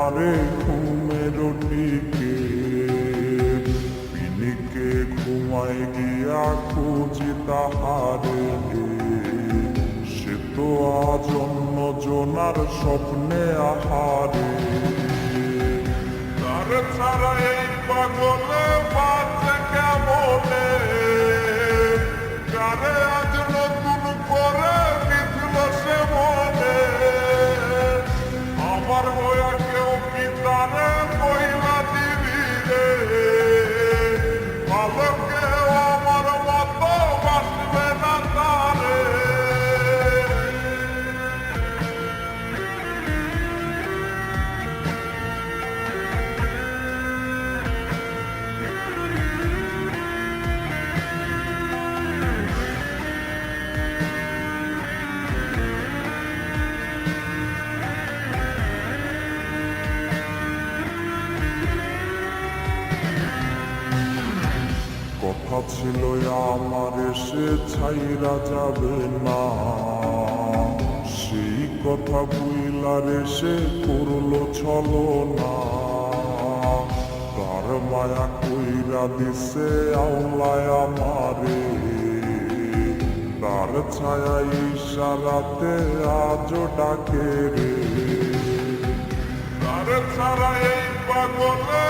আমারে ঘুমের টিকে পিনিকে ঘুমায় গিয়া খুঁজি তাহারে সে তো আজ অন্য জনার স্বপ্নে আহারে তার ছাড়া এই পাগলে বাঁচে কেমনে কারে আজ নতুন করে বিধল সে মনে আমার হয়ে কেউ কি তারে কইলা দিবি রে ভালো কেউ আমার মতো বাসবে না তারে কথা ছিল আমার সে ছাইরা যাবে না সেই কথা বুইলারে সে করলো ছলো না তার মায়া কইরা দিছে আওলায় আমারে তার ছায়া ইশারাতে আজও ডাকে রে তার ছাড়া এই পাগলে